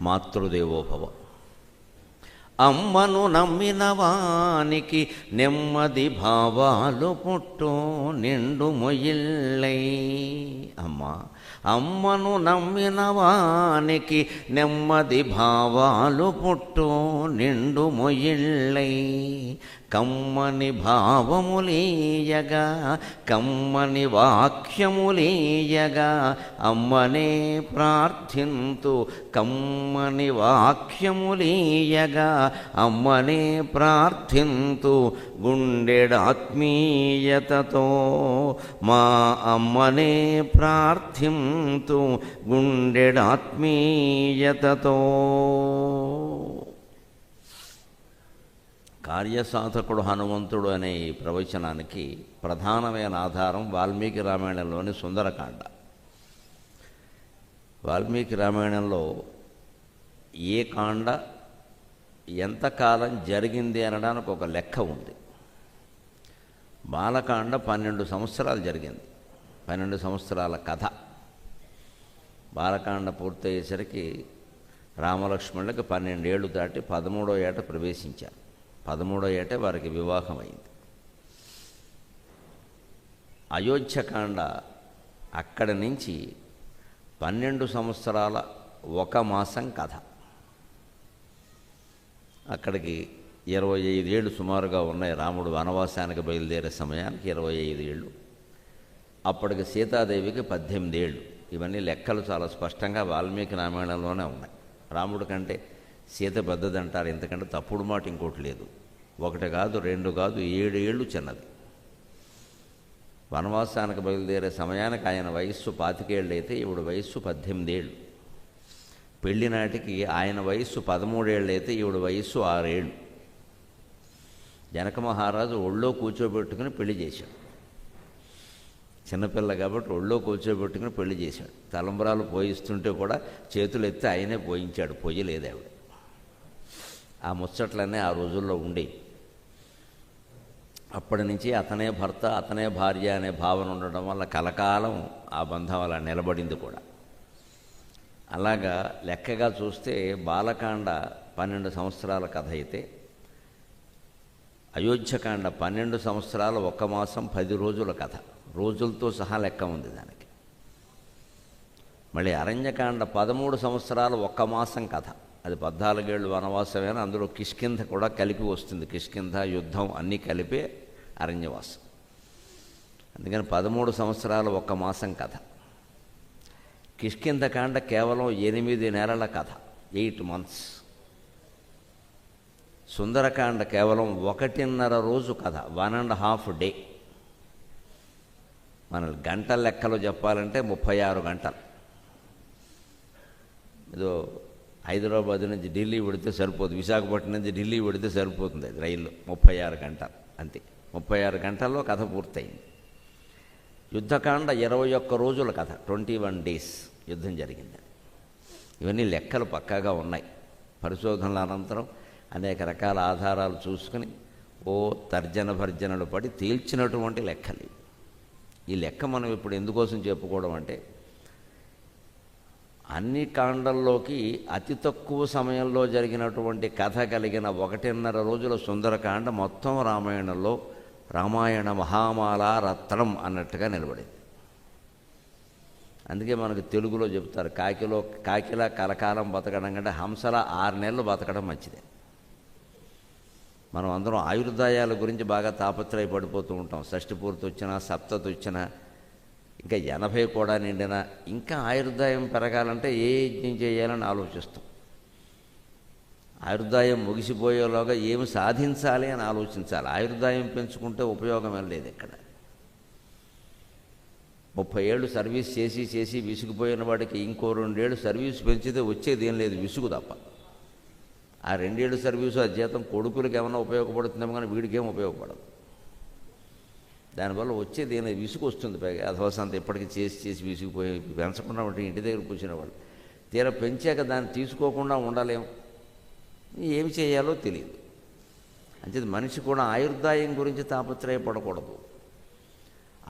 మాతృదేవోభవ. అమ్మను నమ్మిన వానికి నెమ్మది భావాలు పుట్టు నిండు మొయిల్లై. అమ్మను నమ్మిన వానికి నెమ్మది భావాలు పుట్టు నిండు మొయిల్లై. కమ్మని భావములీయగా కమ్మని వాక్యములీయగా అమ్మనే ప్రార్థింతు. కమ్మని వాక్యములీయగా అమ్మనే ప్రార్థింతు. గుండెడాత్మీయతతో మా అమ్మనే ప్రార్థింతు. గుండెడాత్మీయతతో. కార్యసాధకుడు హనుమంతుడు అనే ఈ ప్రవచనానికి ప్రధానమైన ఆధారం వాల్మీకి రామాయణంలోని సుందరకాండ. వాల్మీకి రామాయణంలో ఏ కాండ ఎంతకాలం జరిగింది అనడానికి ఒక లెక్క ఉంది. బాలకాండ 12 సంవత్సరాలు జరిగింది. 12 సంవత్సరాల కథ. బాలకాండ పూర్తయ్యేసరికి రామలక్ష్మణులకు 12 ఏళ్ళు దాటి 13వ ఏట ప్రవేశించారు. 13వ ఏటే వారికి వివాహం అయింది. అయోధ్యకాండ అక్కడి నుంచి 12 సంవత్సరాల 1 మాసం కథ. అక్కడికి 25 ఏళ్ళు సుమారుగా ఉన్నాయి. రాముడు వనవాసానికి బయలుదేరే సమయానికి 25 ఏళ్ళు. అప్పటికి సీతాదేవికి 18 ఏళ్ళు. ఇవన్నీ లెక్కలు చాలా స్పష్టంగా వాల్మీకి రామాయణంలోనే ఉన్నాయి. రాముడి కంటే సీత పెద్దదంటారు. ఎందుకంటే తప్పుడు మాట ఇంకోటి లేదు. 1 కాదు 2 కాదు 7 ఏళ్ళు చిన్నది. వనవాసానికి బయలుదేరే సమయానికి ఆయన వయస్సు 25 ఏళ్ళు అయితే ఈవిడ వయస్సు 18 ఏళ్ళు. పెళ్లి నాటికి ఆయన వయస్సు 13 ఏళ్ళు అయితే ఈవిడ వయస్సు 6 ఏళ్ళు. జనక మహారాజు ఒళ్ళో కూర్చోబెట్టుకుని పెళ్లి చేశాడు. చిన్నపిల్ల కాబట్టి ఒళ్ళో కూర్చోబెట్టుకుని పెళ్లి చేశాడు. తలంబరాలు పోయిస్తుంటే కూడా చేతులు ఎత్తి ఆయనే పోయించాడు. పొయ్యలేదు ఆవిడ. ఆ ముచ్చట్లన్నీ ఆ రోజుల్లో ఉండేవి. అప్పటి నుంచి అతనే భర్త అతనే భార్య అనే భావన ఉండడం వల్ల కలకాలం ఆ బంధం అలా నిలబడింది కూడా. అలాగా లెక్కగా చూస్తే బాలకాండ 12 సంవత్సరాల కథ అయితే అయోధ్యకాండ 12 సంవత్సరాల 1 మాసం 10 రోజుల కథ. రోజులతో సహా లెక్క ఉంది దానికి. మళ్ళీ అరణ్యకాండ 13 సంవత్సరాల 1 మాసం కథ. అది 14 ఏళ్ళు వనవాసమైన అందులో కిష్కింధ కూడా కలిపి వస్తుంది. కిష్కింధ యుద్ధం అన్నీ కలిపే అరణ్యవాసం. అందుకని 13 సంవత్సరాల 1 మాసం కథ. కిష్కింధకాండ కేవలం 8 నెలల కథ, 8 months. సుందరకాండ కేవలం 1.5 రోజు కథ, 1.5 day. మన గంటల లెక్కలో చెప్పాలంటే 36 గంటలు. ఏదో హైదరాబాద్ నుంచి ఢిల్లీ పెడితే సరిపోతుంది, విశాఖపట్నం నుంచి ఢిల్లీ పెడితే సరిపోతుంది అది రైల్లో. 36 గంటలు అంతే. 36 గంటల్లో కథ పూర్తయింది. యుద్ధకాండ 21 రోజుల కథ, 21 days యుద్ధం జరిగింది. ఇవన్నీ లెక్కలు పక్కాగా ఉన్నాయి. పరిశోధనల అనంతరం అనేక రకాల ఆధారాలు చూసుకుని తర్జన భర్జనలు పడి తేల్చినటువంటి లెక్కలు. ఈ లెక్క మనం ఇప్పుడు ఎందుకోసం చెప్పుకోవడం అంటే, అన్ని కాండల్లోకి అతి తక్కువ సమయంలో జరిగినటువంటి కథ కలిగిన 1.5 రోజుల సుందరకాండ మొత్తం రామాయణంలో రామాయణ మహామాల రత్నం అన్నట్టుగా నిలబడింది. అందుకే మనకు తెలుగులో చెప్తారు, కాకిలా కలకాలం బతకడం కంటే హంసల 6 నెలలు బతకడం మంచిదే. మనం అందరం ఆయుర్దాయాల గురించి బాగా తాపత్రయపడిపోతూ ఉంటాం. షష్ఠి పూర్తి వచ్చినా, సప్తతి వచ్చినా, ఇంకా 80 కూడా నిండినా ఇంకా ఆయుర్దాయం పెరగాలంటే ఏ యజ్ఞం చేయాలని ఆలోచిస్తాం. ఆయుర్దాయం ముగిసిపోయేలోగా ఏమి సాధించాలి అని ఆలోచించాలి. ఆయుర్దాయం పెంచుకుంటే ఉపయోగం ఏం లేదు. ఇక్కడ 30 ఏళ్ళు సర్వీస్ చేసి చేసి విసుగుపోయిన వాడికి ఇంకో 2 ఏళ్ళు సర్వీస్ పెంచితే వచ్చేది ఏం లేదు, విసుగు తప్ప. ఆ 2 ఏళ్ళు సర్వీసు ఆ జీతం కొడుకులకి ఏమైనా ఉపయోగపడుతుందేమో కానీ వీడికేం ఉపయోగపడదు. దానివల్ల వచ్చేది ఏమైనా విసుగు వస్తుంది. పైగా అధవసంత ఎప్పటికీ చేసి చేసి విసుగుపోయి పెంచకుండా ఉంటే ఇంటి దగ్గర కూర్చునే వాళ్ళు. తీరా పెంచాక దాన్ని తీసుకోకుండా ఉండలేము. ఏమి చేయాలో తెలియదు. అంచేది మనిషి కూడా ఆయుర్దాయం గురించి తాపత్రయపడకూడదు.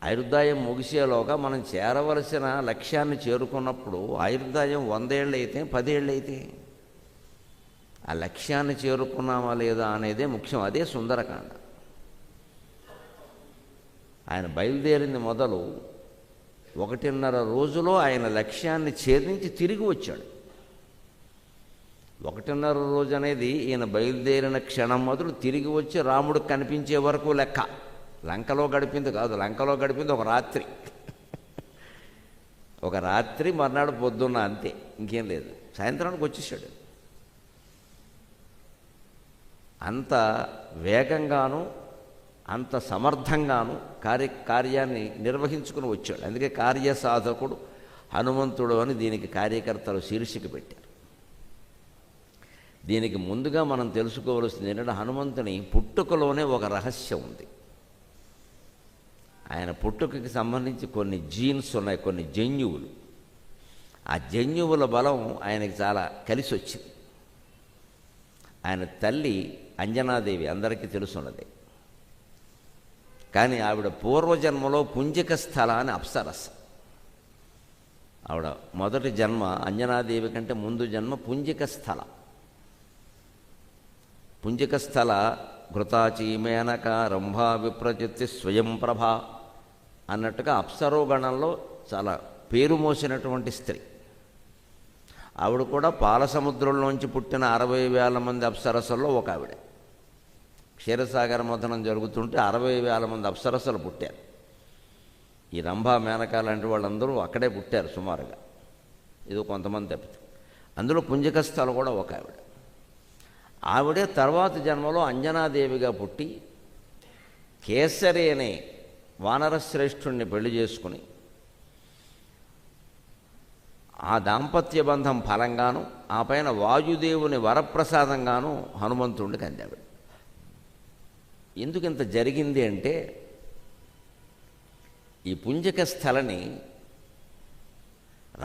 ఆయుర్దాయం ముగిసేలోగా మనం చేరవలసిన లక్ష్యాన్ని చేరుకున్నప్పుడు ఆయుర్దాయం 100 ఏళ్ళు అయితే 10 ఏళ్ళు అయితే ఆ లక్ష్యాన్ని చేరుకున్నామా లేదా అనేదే ముఖ్యం. అదే సుందరకాండ. ఆయన బయలుదేరింది మొదలు 1.5 రోజులో ఆయన లక్ష్యాన్ని ఛేదించి తిరిగి వచ్చాడు. 1.5 రోజు అనేది ఈయన బయలుదేరిన క్షణం మొదలు తిరిగి వచ్చి రాముడికి కనిపించే వరకు లెక్క. లంకలో గడిపింది కాదు, లంకలో గడిపింది ఒక రాత్రి. ఒక రాత్రి, మర్నాడు పొద్దున్న, అంతే, ఇంకేం లేదు. సాయంత్రానికి వచ్చేసాడు. అంత వేగంగాను అంత సమర్థంగాను కార్యాన్ని నిర్వహించుకుని వచ్చాడు. అందుకే కార్యసాధకుడు హనుమంతుడు అని దీనికి కార్యకర్తలు శీర్షిక పెట్టారు. దీనికి ముందుగా మనం తెలుసుకోవలసింది ఏంటంటే, హనుమంతుని పుట్టుకలోనే ఒక రహస్యం ఉంది. ఆయన పుట్టుకకి సంబంధించి కొన్ని జీన్స్ ఉన్నాయి, కొన్ని జన్యువులు. ఆ జన్యువుల బలం ఆయనకి చాలా కలిసి వచ్చింది. ఆయన తల్లి అంజనాదేవి అందరికీ తెలుసున్నది. కానీ ఆవిడ పూర్వజన్మలో పుంజిక స్థల అని అప్సరస్సు. ఆవిడ మొదటి జన్మ అంజనాదేవి కంటే ముందు జన్మ పుంజిక స్థల. పుంజిక స్థల ఘృతాచి మేనక రంభా విప్రజిత్తి స్వయం ప్రభ అన్నట్టుగా అప్సరోగణంలో చాలా పేరు మోసినటువంటి స్త్రీ. ఆవిడ కూడా పాలసముద్రంలోంచి పుట్టిన 60,000 మంది అప్సరసల్లో ఒక ఆవిడ. క్షీరసాగర మథనం జరుగుతుంటే 60,000 మంది అప్సరసలు పుట్టారు. ఈ రంభా మేనక లాంటి వాళ్ళందరూ అక్కడే పుట్టారు సుమారుగా, ఏదో కొంతమంది తప్పితే. అందులో పుంజికస్థల కూడా ఒక ఆవిడ. ఆవిడే తర్వాత జన్మలో అంజనాదేవిగా పుట్టి కేసరి అనే వానరశ్రేష్ఠుణ్ణి పెళ్లి చేసుకుని ఆ దాంపత్య బంధం ఫలంగాను ఆ పైన వాయుదేవుని వరప్రసాదంగాను హనుమంతుడికి అందావిడ. ఎందుకు ఇంత జరిగింది అంటే, ఈ పుంజిక స్థలని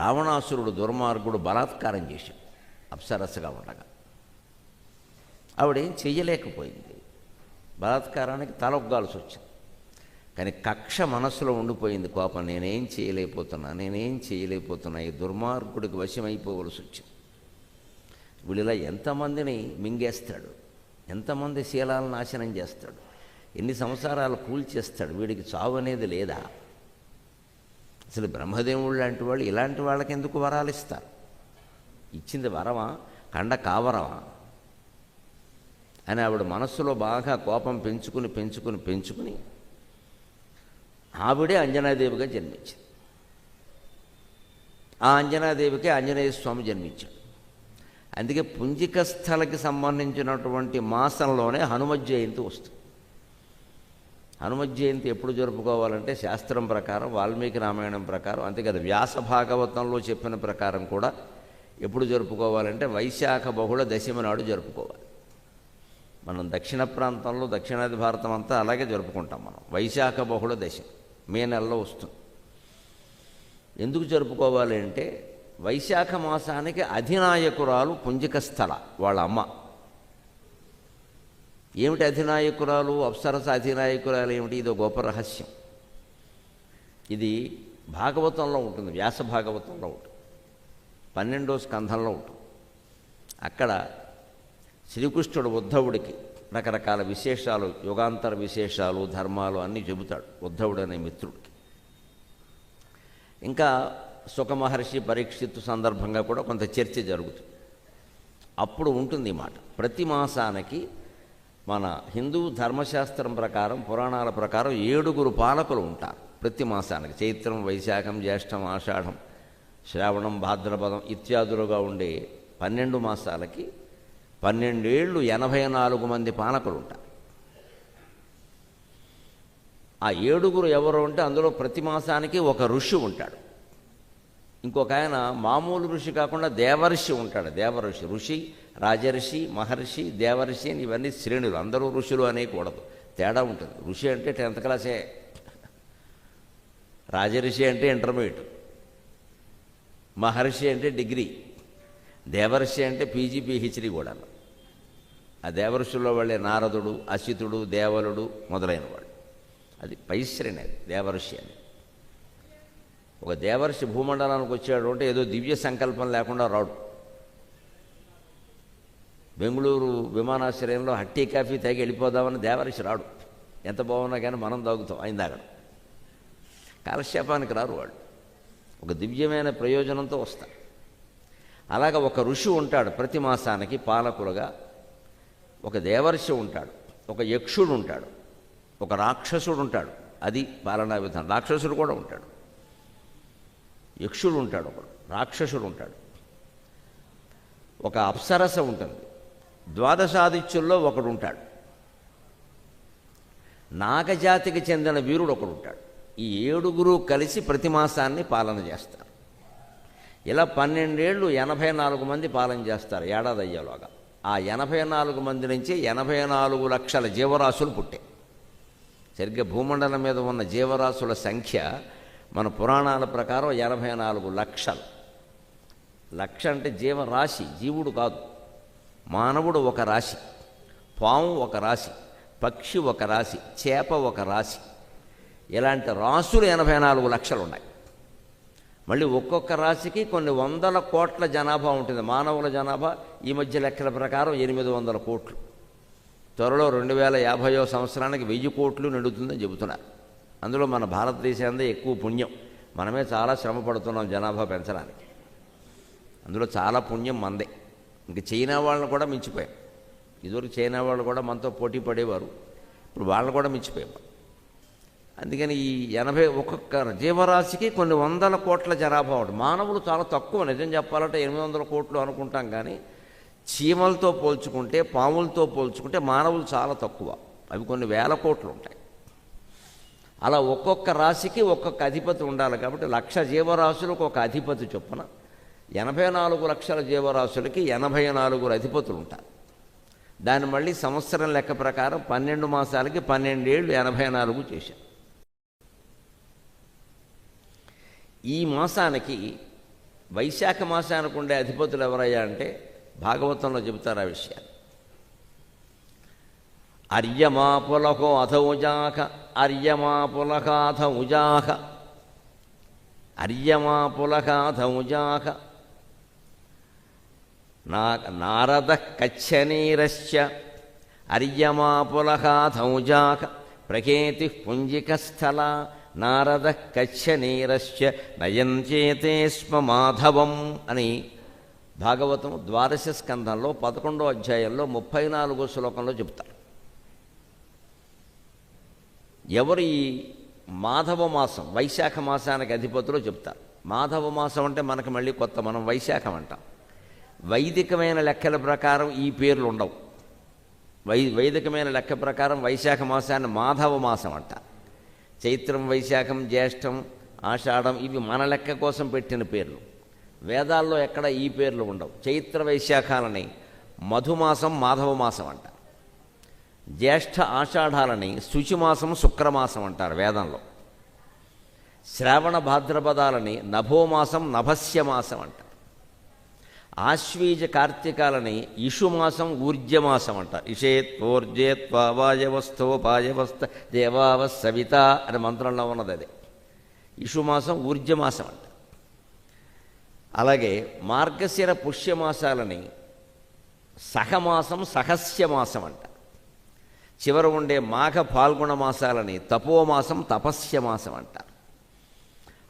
రావణాసురుడు దుర్మార్గుడు బలాత్కారం చేశాడు అప్సరస్సుగా ఉండగా. ఆవిడేం చెయ్యలేకపోయింది, బలాత్కారానికి తలొగ్గాల్సి వచ్చింది. కానీ కక్ష మనస్సులో ఉండిపోయింది, కోపం. నేనేం చేయలేకపోతున్నా, ఈ దుర్మార్గుడికి వశమైపోవలసి వచ్చింది. వీళ్ళిలా ఎంతమందిని మింగేస్తాడు, ఎంతమంది శీలాలను నాశనం చేస్తాడు, ఎన్ని సంసారాలు కూల్చేస్తాడు. వీడికి చావు అనేది లేదా? అసలు బ్రహ్మదేవుడు లాంటి వాళ్ళు ఇలాంటి వాళ్ళకి ఎందుకు వరాలు ఇస్తారు? ఇచ్చింది వరమా, కండ కావరమా అని ఆవిడ మనస్సులో బాగా కోపం పెంచుకుని ఆవిడే అంజనాదేవిగా జన్మించింది. ఆ అంజనాదేవికి ఆంజనేయ స్వామి జన్మించాడు. అందుకే పుంజిక స్థలకి సంబంధించినటువంటి మాసంలోనే హనుమత్ జయంతి వస్తుంది. హనుమత్ జయంతి ఎప్పుడు జరుపుకోవాలంటే శాస్త్రం ప్రకారం, వాల్మీకి రామాయణం ప్రకారం, అంతేకాదు వ్యాస భాగవతంలో చెప్పిన ప్రకారం కూడా ఎప్పుడు జరుపుకోవాలంటే వైశాఖ బహుళ దశమి నాడు జరుపుకోవాలి. మనం దక్షిణ ప్రాంతంలో, దక్షిణాది భారతం అంతా అలాగే జరుపుకుంటాం. మనం వైశాఖ బహుళ దశమి మే నెలలో వస్తుంది. ఎందుకు జరుపుకోవాలి అంటే, వైశాఖ మాసానికి అధినాయకురాలు పుంజిక స్థల వాళ్ళ అమ్మ. ఏమిటి అధినాయకురాలు, అప్సరస అధినాయకురాలు ఏమిటి? ఇది గొప్ప రహస్యం. ఇది భాగవతంలో ఉంటుంది, వ్యాస భాగవతంలో ఉంటుంది, 12వ స్కంధంలో ఉంటుంది. అక్కడ శ్రీకృష్ణుడు ఉద్ధవుడికి రకరకాల విశేషాలు, యుగాంతర విశేషాలు, ధర్మాలు అన్నీ చెబుతాడు ఉద్ధవుడు అనే మిత్రుడికి. ఇంకా సుఖమహర్షి పరీక్షిత్తు సందర్భంగా కూడా కొంత చర్చ జరుగుతుంది. అప్పుడు ఉంటుంది ఈ మాట. ప్రతి మాసానికి మన హిందూ ధర్మశాస్త్రం ప్రకారం, పురాణాల ప్రకారం 7 పాలకులు ఉంటారు ప్రతి మాసానికి. చైత్రం, వైశాఖం, జ్యేష్టం, ఆషాఢం, శ్రావణం, భాద్రపదం ఇత్యాదులుగా ఉండే 12 మాసాలకి 12 ఏళ్ళు 84 మంది పాలకులు ఉంటారు. ఆ 7 ఎవరు అంటే అందులో ప్రతి మాసానికి ఒక ఋషి ఉంటాడు. ఇంకొక ఆయన మామూలు ఋషి కాకుండా దేవర్షి ఉంటాడు. దేవఋషి, ఋషి, రాజర్షి, మహర్షి, దేవర్షి అని ఇవన్నీ శ్రేణులు. అందరూ ఋషులు అనేకూడదు, తేడా ఉంటుంది. ఋషి అంటే 10th క్లాసే, రాజర్షి అంటే ఇంటర్మీడియట్, మహర్షి అంటే డిగ్రీ, దేవర్షి అంటే పీజీ పిహెచ్డీ కూడా. ఆ దేవర్షుల్లో వాళ్ళే నారదుడు, అసితుడు, దేవలుడు మొదలైన వాళ్ళు. అది పైశ్రేణి, అది దేవర్షి అని. ఒక దేవర్షి భూమండలానికి వచ్చాడు అంటే ఏదో దివ్య సంకల్పం లేకుండా రాడు. బెంగళూరు విమానాశ్రయంలో హట్టీ కాఫీ తాగి వెళ్ళిపోదామని దేవరిషి రాడు. ఎంత బాగున్నా కానీ మనం తాగుతాం ఆయన తాగడం. కాలక్షేపానికి రారు వాళ్ళు, ఒక దివ్యమైన ప్రయోజనంతో వస్తారు. అలాగ ఒక ఋషి ఉంటాడు ప్రతి మాసానికి పాలకులుగా, ఒక దేవర్షి ఉంటాడు, ఒక యక్షుడు ఉంటాడు, ఒక రాక్షసుడు ఉంటాడు. అది పాలనా విధానం. రాక్షసుడు కూడా ఉంటాడు, యక్షుడు ఉంటాడు, ఒకడు రాక్షసుడు ఉంటాడు, ఒక అప్సరస ఉంటుంది, ద్వాదశాదిత్యుల్లో ఒకడు ఉంటాడు, నాగజాతికి చెందిన వీరుడు ఒకడు ఉంటాడు. ఈ 7 కలిసి ప్రతి మాసాన్ని పాలన చేస్తారు. ఇలా 12 ఏళ్ళు 84 మంది పాలన చేస్తారు ఏడాది అయ్యేలోగా. ఆ 84 మంది నుంచి 84 లక్షల జీవరాశులు పుట్టాయి. సరిగ్గా భూమండలం మీద ఉన్న జీవరాశుల సంఖ్య మన పురాణాల ప్రకారం 84 లక్షలు. లక్ష అంటే జీవరాశి, జీవుడు కాదు. మానవుడు ఒక రాశి, పాము ఒక రాశి, పక్షి ఒక రాశి, చేప ఒక రాశి. ఇలాంటి రాశులు 84 లక్షలు ఉన్నాయి. మళ్ళీ ఒక్కొక్క రాశికి కొన్ని 100 కోట్ల జనాభా ఉంటుంది. మానవుల జనాభా ఈ మధ్య లెక్కల ప్రకారం 800 కోట్లు. త్వరలో 2050వ సంవత్సరానికి 1000 కోట్లు నిండుతుందని చెబుతున్నారు. అందులో మన భారతదేశంలో ఎక్కువ పుణ్యం. మనమే చాలా శ్రమ పడుతున్నాం జనాభా పెంచడానికి. అందులో చాలా పుణ్యం మందే. ఇంక చైనా వాళ్ళని కూడా మించిపోయాం. ఇదివరకు చైనా వాళ్ళు కూడా మనతో పోటీ పడేవారు, ఇప్పుడు వాళ్ళని కూడా మించిపోయాం. అందుకని ఈ 80 ఒక్కొక్క జీవరాశికి కొన్ని 100 కోట్ల జనాభా ఉంటుంది. మానవులు చాలా తక్కువ. నిజం చెప్పాలంటే 800 కోట్లు అనుకుంటాం, కానీ చీమలతో పోల్చుకుంటే, పాములతో పోల్చుకుంటే మానవులు చాలా తక్కువ. అవి కొన్ని 1000 కోట్లు ఉంటాయి. అలా ఒక్కొక్క రాశికి ఒక్కొక్క అధిపతి ఉండాలి. కాబట్టి 1,00,000 జీవరాశులకు ఒక అధిపతి చొప్పున 84 లక్షల జీవరాశులకి 84 అధిపతులు ఉంటారు. దాన్ని మళ్ళీ సంవత్సరం లెక్క ప్రకారం 12 మాసాలకి 12 ఏళ్ళు 84 చేశారు. ఈ మాసానికి వైశాఖ మాసానికి ఉండే అధిపతులు ఎవరయ్యా అంటే భాగవతంలో చెబుతారు ఆ విషయాన్ని. అర్యమా పులహో అథ ఉజాక, అర్యమా పులహాథ ఉజాక, అర్యమా పులహాథ ఉజాక, నారద కచ్చనీరశ్చ అర్యమా పులహాథ ఉజాక, ప్రకేతి పుంజికస్థల నారద కచ్చనీరశ్చ నయంచేతే స్మ మాధవం అని భాగవతం 12వ స్కంధంలో 11వ అధ్యాయంలో 34వ శ్లోకంలో చెప్తారు. ఎవరు ఈ మాధవ మాసం వైశాఖ మాసానికి అధిపతులు చెప్తారు. మాధవ మాసం అంటే మనకు మళ్ళీ కొత్త, మనం వైశాఖం అంటాం. వైదికమైన లెక్కల ప్రకారం ఈ పేర్లు ఉండవు. వైదికమైన లెక్క ప్రకారం వైశాఖ మాసాన్ని మాధవ మాసం అంటారు. చైత్రం, వైశాఖం, జ్యేష్టం, ఆషాఢం ఇవి మన లెక్క కోసం పెట్టిన పేర్లు. వేదాల్లో ఎక్కడ ఈ పేర్లు ఉండవు. చైత్ర వైశాఖాలని మధుమాసం, మాధవ మాసం అంటారు. జ్యేష్ఠ ఆషాఢాలని శుచిమాసం, శుక్రమాసం అంటారు వేదంలో. శ్రావణ భాద్రపదాలని నభోమాసం, నభస్యమాసం అంటారు. ఆశ్వీజ కార్తీకాలని ఇషుమాసం, ఊర్జమాసం అంటారు. ఇషేత్వోర్జేత్వాయవస్థోపాయవస్థ దేవావ సవిత అనే మంత్రంలో ఉన్నది అదే. ఇషుమాసం, ఊర్జమాసం అంటారు. అలాగే మార్గశిర పుష్యమాసాలని సహమాసం, సహస్యమాసం అంటారు. చివర ఉండే మాఘ ఫాల్గుణ మాసాలని తపోమాసం, తపస్యమాసం అంటారు.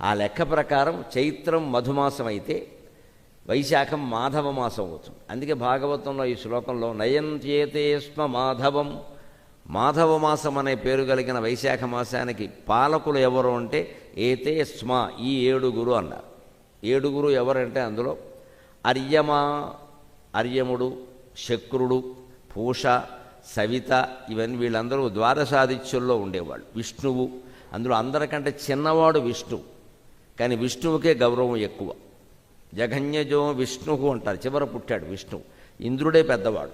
ఆ లెక్క ప్రకారం చైత్రం మధుమాసం అయితే వైశాఖం మాధవ మాసం అవుతుంది. అందుకే భాగవతంలో ఈ శ్లోకంలో నయంచేతే స్మ మాధవం, మాధవ మాసం అనే పేరు కలిగిన వైశాఖ మాసానికి పాలకులు ఎవరు అంటే ఏతే స్మ, ఈ 7 అన్నారు. 7 ఎవరంటే అందులో అర్యమా, అర్యముడు, శక్రుడు, పూష, సవిత ఇవన్నీ వీళ్ళందరూ ద్వాదశాదిత్యుల్లో ఉండేవాళ్ళు. విష్ణువు అందులో అందరికంటే చిన్నవాడు విష్ణువు, కానీ విష్ణువుకే గౌరవం ఎక్కువ. జఘన్యజో విష్ణువు అంటారు. చివర పుట్టాడు విష్ణువు. ఇంద్రుడే పెద్దవాడు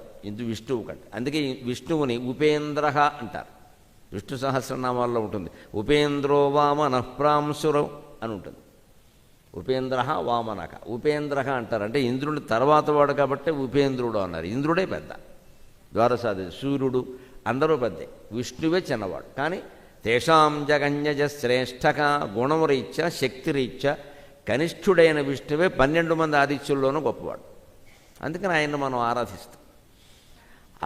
విష్ణువు కంటే. అందుకే విష్ణువుని ఉపేంద్ర అంటారు. విష్ణు సహస్రనామాల్లో ఉంటుంది. ఉపేంద్రో వామన ప్రాంశురవు అని ఉంటుంది. ఉపేంద్ర వామనక, ఉపేంద్ర అంటారు. అంటే ఇంద్రుడి తర్వాత వాడు కాబట్టి ఉపేంద్రుడు అన్నారు. ఇంద్రుడే పెద్ద. ద్వాదశాది సూర్యుడు అందరూ పెద్దే, విష్ణువే చిన్నవాడు. కానీ తేషాం జగన్యజ శ్రేష్ఠక గుణమురీత్యా శక్తిరీత్యా కనిష్ఠుడైన విష్ణువే 12 మంది ఆదిత్యుల్లోనూ గొప్పవాడు. అందుకని ఆయన్ని మనం ఆరాధిస్తాం.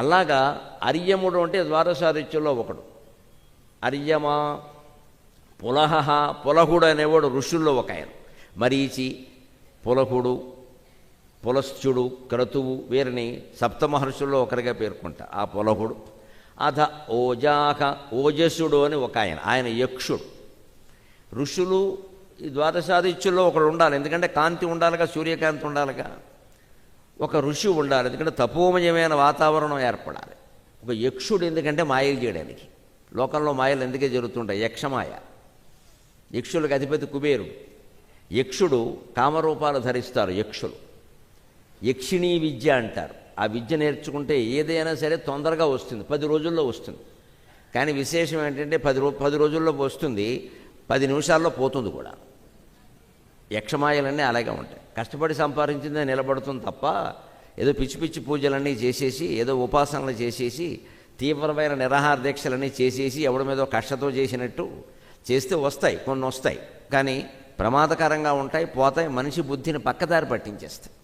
అలాగా అర్యముడు అంటే ద్వాదశాదిత్యుల్లో ఒకడు. అర్యమ, పులహ, పులహుడు అనేవాడు ఋషుల్లో ఒక ఆయన. మరీచి, పులహుడు, పులశ్చుడు, క్రతువు, వీరిని సప్తమహర్షుల్లో ఒకరిగా పేర్కొంటా. ఆ పులహుడు. అథ ఓజాక, ఓజస్సుడు అని ఒక ఆయన, ఆయన యక్షుడు. ఋషులు ఈ ద్వాదశాదిత్యుల్లో ఒకడు ఉండాలి, ఎందుకంటే కాంతి ఉండాలిగా, సూర్యకాంతి ఉండాలిగా. ఒక ఋషి ఉండాలి, ఎందుకంటే తపోమయమైన వాతావరణం ఏర్పడాలి. ఒక యక్షుడు ఎందుకంటే మాయలు చేయడానికి. లోకంలో మాయలు ఎందుకే జరుగుతుంటాయి? యక్షమాయ. యక్షులకు అధిపతి కుబేరుడు. యక్షుడు కామరూపాలు ధరిస్తారు యక్షులు. యక్షిణీ విద్య అంటారు. ఆ విద్య నేర్చుకుంటే ఏదైనా సరే తొందరగా వస్తుంది, 10 రోజుల్లో వస్తుంది. కానీ విశేషం ఏంటంటే 10 రోజుల్లో వస్తుంది, 10 నిమిషాల్లో పోతుంది కూడా. యక్షమాయలన్నీ అలాగే ఉంటాయి. కష్టపడి సంపాదించిందే నిలబడుతుంది తప్ప ఏదో పిచ్చి పిచ్చి పూజలన్నీ చేసేసి, ఏదో ఉపాసనలు చేసేసి, తీవ్రమైన నిరాహార దీక్షలన్నీ చేసేసి, ఎవడి మీదో కష్టతో చేసినట్టు చేస్తే వస్తాయి, కొన్ని వస్తాయి, కానీ ప్రమాదకరంగా ఉంటాయి, పోతాయి, మనిషి బుద్ధిని పక్కదారి పట్టించేస్తాయి.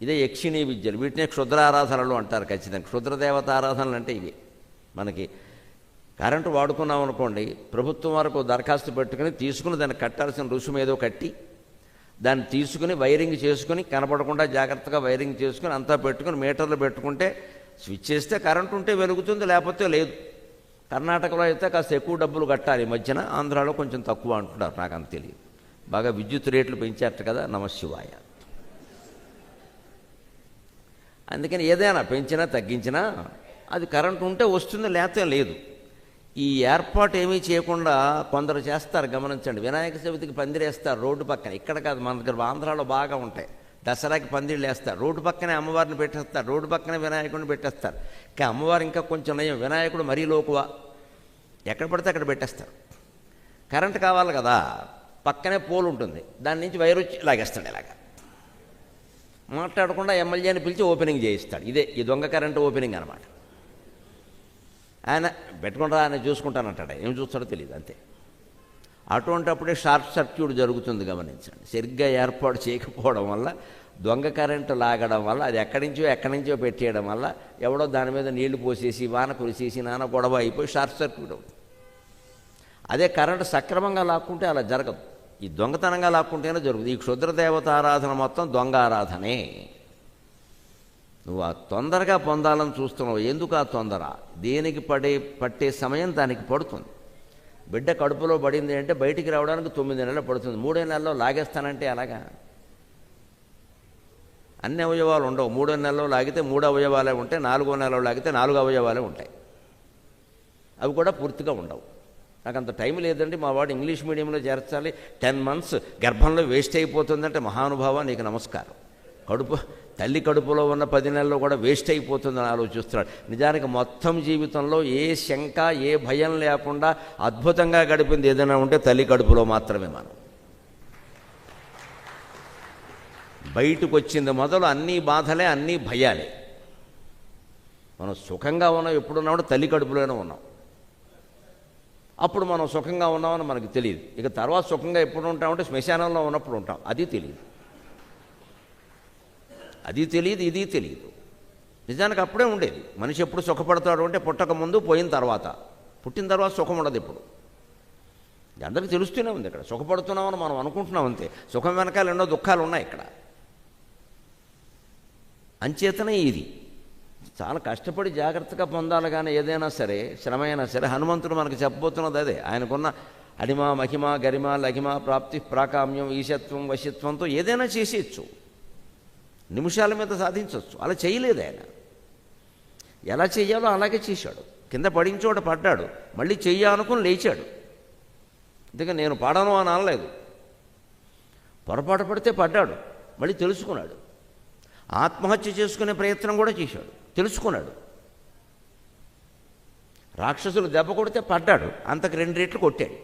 ఇదే యక్షిణీ విద్యలు. వీటినే క్షుద్రారాధనలు అంటారు. ఖచ్చితంగా క్షుద్రదేవత ఆరాధనలు అంటే ఇవి. మనకి కరెంటు వాడుకున్నాం అనుకోండి, ప్రభుత్వం వరకు దరఖాస్తు పెట్టుకుని తీసుకుని దాన్ని కట్టాల్సిన రుసుము ఏదో కట్టి దాన్ని తీసుకుని వైరింగ్ చేసుకుని, కనపడకుండా జాగ్రత్తగా వైరింగ్ చేసుకుని అంతా పెట్టుకుని మీటర్లు పెట్టుకుంటే స్విచ్ చేస్తే కరెంటు ఉంటే వెలుగుతుంది, లేకపోతే లేదు. కర్ణాటకలో అయితే కాస్త ఎక్కువ డబ్బులు కట్టాలి ఈ మధ్యన, ఆంధ్రాలో కొంచెం తక్కువ అంటున్నారు, నాకు అంత తెలియదు. బాగా విద్యుత్ రేట్లు పెంచారట కదా, నమశివాయ. అందుకని ఏదైనా పెంచినా తగ్గించినా అది కరెంటు ఉంటే వస్తుంది, లేకపోతే లేదు. ఈ ఏర్పాటు ఏమీ చేయకుండా కొందరు చేస్తారు, గమనించండి. వినాయక చవితికి పందిరేస్తారు రోడ్డు పక్కన. ఇక్కడ కాదు, మన దగ్గర ఆంధ్రాలో బాగా ఉంటాయి. దసరాకి పందిళ్ళు వేస్తారు, రోడ్డు పక్కనే అమ్మవారిని పెట్టేస్తారు, రోడ్డు పక్కనే వినాయకుడిని పెట్టేస్తారు. కానీ అమ్మవారు ఇంకా కొంచెం నయం, వినాయకుడు మరీ లోకువా, ఎక్కడ పడితే అక్కడ పెట్టేస్తారు. కరెంటు కావాలి కదా, పక్కనే పోల్ ఉంటుంది, దాని నుంచి వైర్ వచ్చి లాగేస్తాడు. ఇలాగా మాట్లాడకుండా ఎమ్మెల్యేని పిలిచి ఓపెనింగ్ చేయిస్తాడు. ఇదే ఈ దొంగ కరెంటు ఓపెనింగ్ అనమాట. ఆయన పెట్టుకుంటా, ఆయన చూసుకుంటానంటాడు, ఏం చూస్తాడో తెలియదు, అంతే. అటువంటిప్పుడే షార్ట్ సర్క్యూట్ జరుగుతుంది, గమనించండి. సరిగ్గా ఏర్పాటు చేయకపోవడం వల్ల, దొంగ కరెంటు లాగడం వల్ల, అది ఎక్కడి నుంచో పెట్టేయడం వల్ల ఎవడో దాని మీద నీళ్లు పోసేసి, వాన కురిసేసి, నాన్న గొడవ అయిపోయి షార్ట్ సర్క్యూట్ అవుతుంది. అదే కరెంటు సక్రమంగా లాక్కుంటే అలా జరగదు. ఈ దొంగతనంగా లాక్కుంటేనే జరుగుతుంది. ఈ క్షుద్రదేవత ఆరాధన మొత్తం దొంగ ఆరాధనే. నువ్వు ఆ తొందరగా పొందాలని చూస్తున్నావు. ఎందుకు ఆ తొందర? దేనికి పట్టే సమయం దానికి పడుతుంది. బిడ్డ కడుపులో పడింది అంటే బయటికి రావడానికి 9 నెలలు పడుతుంది. 3 నెలల్లో లాగేస్తానంటే అలాగా? అన్ని అవయవాలు ఉండవు. 3 నెలల్లో లాగితే 3 అవయవాలే ఉంటాయి, 4వ నెలలో లాగితే 4 అవయవాలే ఉంటాయి. అవి కూడా పూర్తిగా ఉండవు. నాకు అంత టైం లేదండి, మా వాడు ఇంగ్లీష్ మీడియంలో చేర్చాలి, 10 months గర్భంలో వేస్ట్ అయిపోతుందంటే, మహానుభావ నీకు నమస్కారం. తల్లి కడుపులో ఉన్న 10 నెలల్లో కూడా వేస్ట్ అయిపోతుందని ఆలోచిస్తున్నాడు. నిజానికి మొత్తం జీవితంలో ఏ శంక, ఏ భయం లేకుండా అద్భుతంగా గడిపింది ఏదైనా ఉంటే తల్లి కడుపులో మాత్రమే. మనం బయటకు వచ్చింది మొదలు అన్నీ బాధలే, అన్నీ భయాలే. మనం సుఖంగా ఉన్నాం ఎప్పుడున్నామో తల్లి కడుపులోనే ఉన్నాం. అప్పుడు మనం సుఖంగా ఉన్నామని మనకు తెలియదు. ఇక తర్వాత సుఖంగా ఎప్పుడు ఉంటామంటే శ్మశానంలో ఉన్నప్పుడు ఉంటాం. అది తెలియదు, ఇది తెలియదు. నిజానికి అప్పుడే ఉండేది. మనిషి ఎప్పుడు సుఖపడతాడు అంటే పుట్టక ముందు, పోయిన తర్వాత. పుట్టిన తర్వాత సుఖం ఉండదు ఎప్పుడు. అందరికీ తెలుస్తూనే ఉంది. ఇక్కడ సుఖపడుతున్నామని మనం అనుకుంటున్నాం అంతే. సుఖం వెనకాల ఎన్నో దుఃఖాలు ఉన్నాయి ఇక్కడ. అంచేతనే ఇది చాలా కష్టపడి జాగ్రత్తగా పొందాలి. కానీ ఏదైనా సరే, శ్రమ అయినా సరే, హనుమంతుడు మనకు చెప్పబోతున్నది అదే. ఆయనకున్న అడిమ, మహిమ, గరిమ, లహిమ, ప్రాప్తి, ప్రాకామ్యం, ఈశత్వం, వశత్వంతో ఏదైనా చేసేయచ్చు, నిమిషాల మీద సాధించవచ్చు. అలా చేయలేదు ఆయన. ఎలా చెయ్యాలో అలాగే చేశాడు. కింద పడించోట పడ్డాడు, మళ్ళీ చెయ్యాలనుకుని లేచాడు. అందుకే నేను పడను అని అనలేదు. పొరపాటు పడితే పడ్డాడు, మళ్ళీ తెలుసుకున్నాడు. ఆత్మహత్య చేసుకునే ప్రయత్నం కూడా చేశాడు, తెలుసుకున్నాడు. రాక్షసులు దెబ్బ కొడితే పడ్డాడు, అంతకు 2 రెట్లు కొట్టాడు.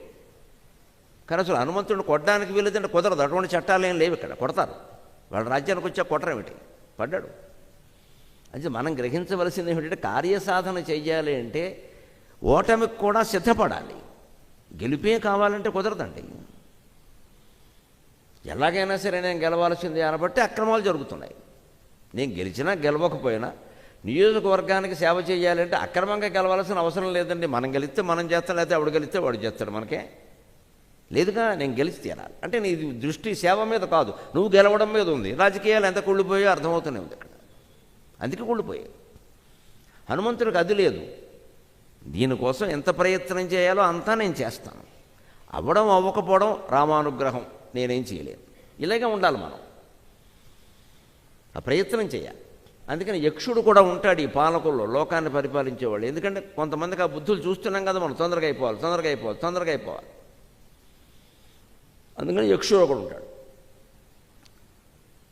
కానీ అసలు హనుమంతుడిని కొట్టడానికి వీలేదంటే కుదరదు. అటువంటి చట్టాలు ఏం లేవు ఇక్కడ. కొడతారు, వాళ్ళ రాజ్యానికి వచ్చా కొట్టరేమిటి? పడ్డాడు. అంటే మనం గ్రహించవలసింది ఏమిటంటే, కార్యసాధన చెయ్యాలి అంటే ఓటమికి కూడా సిద్ధపడాలి. గెలిపే కావాలంటే కుదరదండి. ఎలాగైనా సరే నేను గెలవాల్సిందే అనబట్టి అక్రమాలు జరుగుతున్నాయి. నేను గెలిచినా గెలవకపోయినా నియోజకవర్గానికి సేవ చేయాలంటే అక్రమంగా గెలవాల్సిన అవసరం లేదండి. మనం గెలిస్తే మనం చేస్తాం, లేకపోతే ఆవిడ గెలిస్తే వాడు చేస్తాడు. మనకే లేదుగా, నేను గెలిచి తీరాలి అంటే నీ దృష్టి సేవ మీద కాదు, నువ్వు గెలవడం మీద ఉంది. రాజకీయాలు ఎంత కుళ్ళిపోయో అర్థమవుతూనే ఉంది అక్కడ. అందుకే కుళ్ళిపోయాయి. హనుమంతుడికి అది లేదు. దీనికోసం ఎంత ప్రయత్నం చేయాలో అంతా నేను చేస్తాను. అవ్వడం అవ్వకపోవడం రామానుగ్రహం, నేనేం చేయలేను. ఇలాగే ఉండాలి మనం, ఆ ప్రయత్నం చేయాలి. అందుకని యక్షుడు కూడా ఉంటాడు ఈ పాలకుల్లో, లోకాన్ని పరిపాలించేవాళ్ళు. ఎందుకంటే కొంతమందికి ఆ బుద్ధులు చూస్తున్నాం కదా మనం, తొందరగా అయిపోవాలి. అందుకని యక్షుడు ఒకడు ఉంటాడు.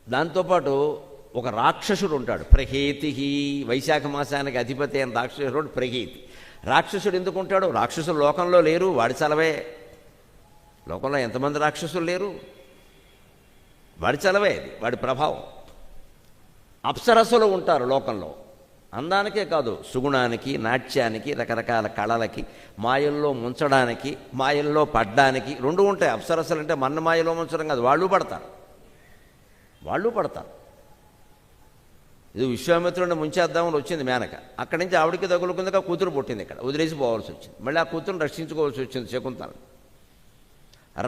దాంతోపాటు ఒక రాక్షసుడు ఉంటాడు, ప్రహేతి. వైశాఖ మాసానికి అధిపతి అయిన రాక్షసుడు ప్రహేతి. రాక్షసుడు ఎందుకు ఉంటాడు? రాక్షసులు లోకంలో లేరు, వాడి చలవే. లోకంలో ఎంతమంది రాక్షసులు లేరు, వాడి చలవే, అది వాడి ప్రభావం. అప్సరస్సులు ఉంటారు లోకంలో, అందానికే కాదు, సుగుణానికి, నాట్యానికి, రకరకాల కళలకి, మాయల్లో ముంచడానికి, మాయల్లో పడ్డానికి రెండు ఉంటాయి. అప్సరస్సులు అంటే మన మాయలో ముంచడం కాదు, వాళ్ళు పడతారు. ఇది విశ్వామిత్రుడిని ముంచేద్దామని వచ్చింది మేనక. అక్కడి నుంచి ఆవిడికి తగులుకుందిగా కూతురు పుట్టింది, ఇక్కడ వదిలేసి పోవాల్సి వచ్చింది. మళ్ళీ ఆ కూతురుని రక్షించుకోవాల్సి వచ్చింది శకుంతల.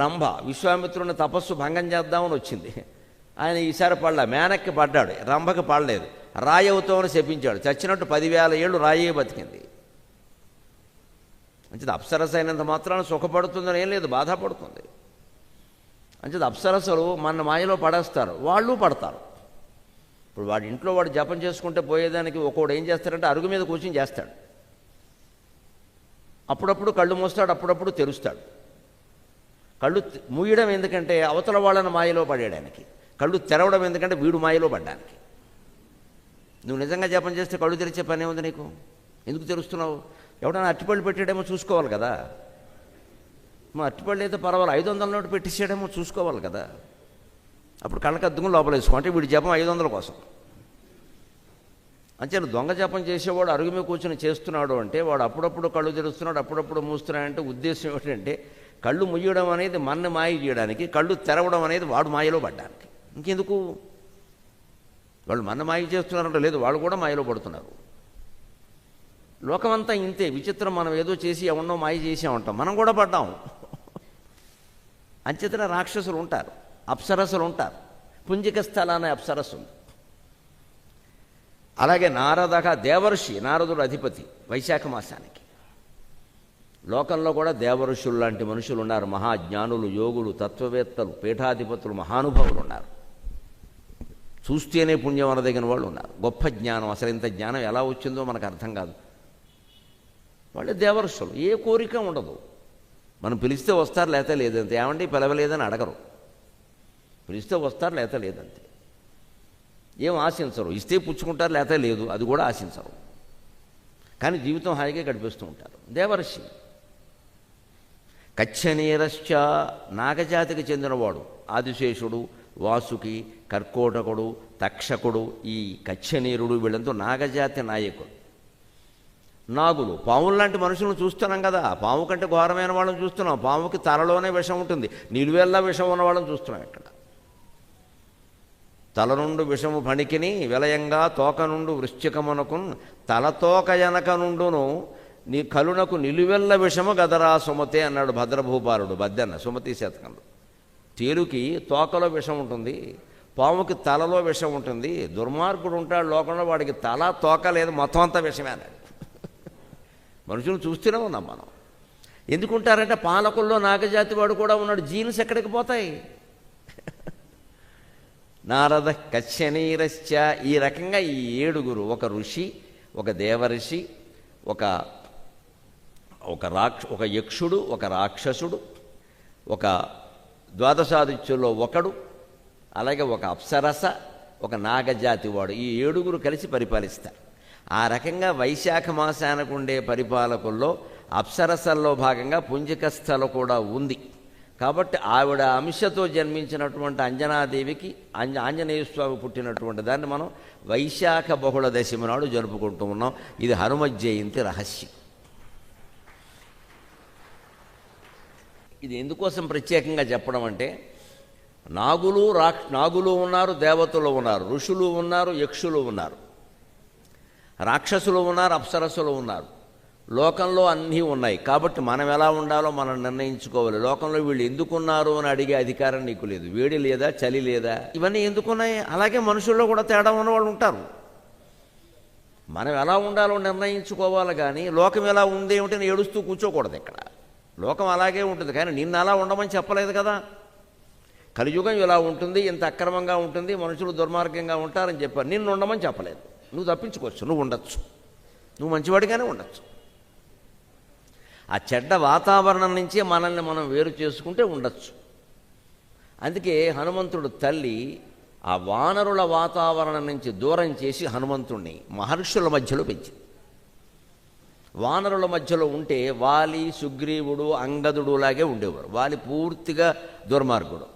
రంభ విశ్వామిత్రుడిని తపస్సు భంగం చేద్దామని వచ్చింది. ఆయన ఈసారి పడలా, మేనక్కి పడ్డాడు, రంభకి పడలేదు. రాయి అవుతామని శపించాడు, చచ్చినట్టు 10,000 ఏళ్ళు రాయే బతికింది. అంచేది అప్సరస అయినంత మాత్రాన సుఖపడుతుందని ఏం లేదు, బాధపడుతుంది. అంచేది అప్సరసలు మన మాయలో పడేస్తారు, వాళ్ళు పడతారు. ఇప్పుడు వాడి ఇంట్లో వాడు జపం చేసుకుంటే పోయేదానికి ఒక్కోడు ఏం చేస్తాడంటే అరుగు మీద కూర్చొని చేస్తాడు. అప్పుడప్పుడు కళ్ళు మూస్తాడు, అప్పుడప్పుడు తెరుస్తాడు. కళ్ళు మూయడం ఎందుకంటే అవతల వాళ్ళని మాయలో పడేయడానికి, కళ్ళు తెరవడం ఎందుకంటే వీడు మాయలో పడ్డానికి. నువ్వు నిజంగా జపం చేస్తే కళ్ళు తెరిచే పని ఏముంది నీకు? ఎందుకు తెరుస్తున్నావు? ఎవడైనా అట్టిపళ్ళు పెట్టాడేమో చూసుకోవాలి కదా. మా అట్టిపళ్ళు అయితే పర్వాలేదు, 500 నోటు పెట్టించాడేమో చూసుకోవాలి కదా. అప్పుడు కళ్ళకి అద్దుకుని లోపల వేసుకో, అంటే వీడి జపం 500 కోసం. అంటే దొంగ జపం చేసేవాడు అరుగు మీద కూర్చొని చేస్తున్నాడు అంటే వాడు అప్పుడప్పుడు కళ్ళు తెరుస్తున్నాడు, అప్పుడప్పుడు మూస్తున్నాడంటే ఉద్దేశం ఏమిటంటే కళ్ళు ముయ్యడం అనేది మన్ని మాయ చేయడానికి, కళ్ళు తెరవడం అనేది వాడు మాయలో పడ్డానికి. ఇంకెందుకు? వాళ్ళు మన మాయ చేస్తున్నారంటే లేదు, వాళ్ళు కూడా మాయలో పడుతున్నారు. లోకమంతా ఇంతే విచిత్రం. మనం ఏదో చేసి ఎవన్నో మాయ చేసామంటాం, మనం కూడా పడ్డాం. అంచేతన రాక్షసులు ఉంటారు, అప్సరస్సులు ఉంటారు. పుంజిక స్థలాన్ని అప్సరస్సు ఉంది. అలాగే నారదగా దేవర్షి, నారదుడు అధిపతి వైశాఖ మాసానికి. లోకంలో కూడా దేవర్షులు లాంటి మనుషులు ఉన్నారు, మహాజ్ఞానులు, యోగులు, తత్వవేత్తలు, పీఠాధిపతులు, మహానుభావులు ఉన్నారు. చూస్తేనే పుణ్యం అనదగిన వాళ్ళు ఉన్నారు. గొప్ప జ్ఞానం, అసలు ఇంత జ్ఞానం ఎలా వచ్చిందో మనకు అర్థం కాదు. వాళ్ళు దేవర్షులు, ఏ కోరిక ఉండదు. మనం పిలిస్తే వస్తారు, లేతే లేదంతే. ఏమంటే పిలవలేదని అడగరు, పిలిస్తే వస్తారు, లేతే లేదంతే. ఏం ఆశించరు, ఇస్తే పుచ్చుకుంటారు, లేతే లేదు, అది కూడా ఆశించరు. కానీ జీవితం హాయిగా గడిపిస్తూ ఉంటారు. దేవర్షి. కచ్చనీరశ్చ, నాగజాతికి చెందినవాడు. ఆదిశేషుడు, వాసుకి, కర్కోటకుడు, తక్షకుడు, ఈ కచ్చనీరుడు వీళ్ళంతా నాగజాతి నాయకుడు. నాగులు, పాములు లాంటి మనుషులను చూస్తున్నాం కదా. పాము కంటే ఘోరమైన వాళ్ళని చూస్తున్నాం. పాముకి తలలోనే విషం ఉంటుంది, నిలువెల్లా విషం ఉన్న వాళ్ళని చూస్తున్నాం ఇక్కడ. తల నుండు విషము ఫణికిని విలయంగా తోక నుండు వృశ్చికమునకు తలతోక ఎనక నుండును నీ కలునకు నిలువెల్ల విషము గదరా సుమతే అన్నాడు భద్రభూపాలుడు బద్దెన్న సుమతి శతకంలో. తేలుకి తోకలో విషం ఉంటుంది, పాముకి తలలో విషం ఉంటుంది. దుర్మార్గుడు ఉంటాడు లోకంలో, వాడికి తల తోక లేదు, మొత్తం అంతా విషమే అన్నాడు. మనుషులు చూస్తూనే ఉన్నాం మనం. ఎందుకుంటారంటే పాలకుల్లో నాగజాతి వాడు కూడా ఉన్నాడు. జీన్స్ ఎక్కడికి పోతాయి? నారద కచ్చనీరశ్చ. ఈ రకంగా ఈ 7గురు, ఒక ఋషి, ఒక దేవఋషి, ఒక యక్షుడు, ఒక రాక్షసుడు, ఒక ద్వాదశాదిత్యుల్లో ఒకడు, అలాగే ఒక అప్సరస, ఒక నాగజాతి వాడు, ఈ 7గురు కలిసి పరిపాలిస్తారు. ఆ రకంగా వైశాఖ మాసానికి ఉండే పరిపాలకుల్లో అప్సరసల్లో భాగంగా పుంజికస్థల కూడా ఉంది. కాబట్టి ఆవిడ అంశతో జన్మించినటువంటి అంజనాదేవికి ఆంజనేయ స్వామి పుట్టినటువంటి దాన్ని మనం వైశాఖ బహుళ దశమి నాడు జరుపుకుంటూ ఉన్నాం. ఇది హనుమ జయంతి రహస్యం. ఇది ఎందుకోసం ప్రత్యేకంగా చెప్పడం అంటే, నాగులు ఉన్నారు, దేవతలు ఉన్నారు, ఋషులు ఉన్నారు, యక్షులు ఉన్నారు. రాక్షసులు ఉన్నారు, అప్సరస్సులు ఉన్నారు. లోకంలో అన్నీ ఉన్నాయి. కాబట్టి మనం ఎలా ఉండాలో మనం నిర్ణయించుకోవాలి. లోకంలో వీళ్ళు ఎందుకున్నారు అని అడిగే అధికారం నీకు లేదు. వేడి లేదా, చలి లేదా, ఇవన్నీ ఎందుకున్నాయి? అలాగే మనుషుల్లో కూడా తేడా ఉన్నవాళ్ళు ఉంటారు. మనం ఎలా ఉండాలో నిర్ణయించుకోవాలి. కానీ లోకం ఎలా ఉంది ఏమిటని ఏడుస్తూ కూర్చోకూడదు. ఇక్కడ లోకం అలాగే ఉంటుంది, కానీ నిన్ను అలా ఉండమని చెప్పలేదు కదా. కలియుగం ఇలా ఉంటుంది, ఇంత అక్రమంగా ఉంటుంది, మనుషులు దుర్మార్గంగా ఉంటారని చెప్పారు. నిన్ను ఉండమని చెప్పలేదు. నువ్వు తప్పించుకోవచ్చు, నువ్వు ఉండొచ్చు, నువ్వు మంచివాడిగానే ఉండొచ్చు. ఆ చెడ్డ వాతావరణం నుంచి మనల్ని మనం వేరు చేసుకుంటే ఉండొచ్చు. అందుకే హనుమంతుడు తల్లి ఆ వానరుల వాతావరణం నుంచి దూరం చేసి హనుమంతుణ్ణి మహర్షుల మధ్యలో పెంచింది. వానరుల మధ్యలో ఉంటే వాలి, సుగ్రీవుడు, అంగదుడు లాగే ఉండేవారు. వాలి పూర్తిగా దుర్మార్గుడు,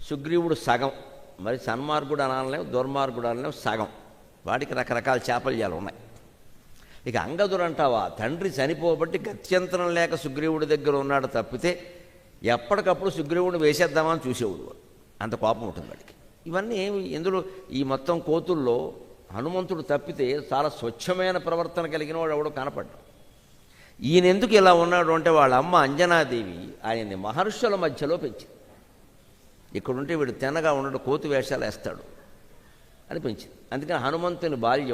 సుగ్రీవుడు సగం, మరి సన్మార్గుడు అనాలనేం, దుర్మార్గుడు అనలేం, సగం. వాడికి రకరకాల చేపల్యాలు ఉన్నాయి. ఇక అంగదుడు అంటావా, తండ్రి చనిపోబట్టి గత్యంతరం లేక సుగ్రీవుడి దగ్గర ఉన్నాడు తప్పితే ఎప్పటికప్పుడు సుగ్రీవుడిని వేసేద్దామని చూసేవాడు. అంత కోపం ఉంటుంది వాడికి. ఇవన్నీ ఇందులో ఈ మొత్తం కోతుల్లో హనుమంతుడు తప్పితే చాలా స్వచ్ఛమైన ప్రవర్తన కలిగిన వాడు ఎవడో కనపడ్డాడు. ఈయన ఎందుకు ఇలా ఉన్నాడు అంటే వాళ్ళ అమ్మ అంజనాదేవి ఆయన్ని మహర్షుల మధ్యలో పెంచింది. ఇక్కడుంటే వీడు తిన్నగా ఉన్నాడు, కోతి వేషాలు వేస్తాడు అని పెంచింది. అందుకని హనుమంతుని బాల్యం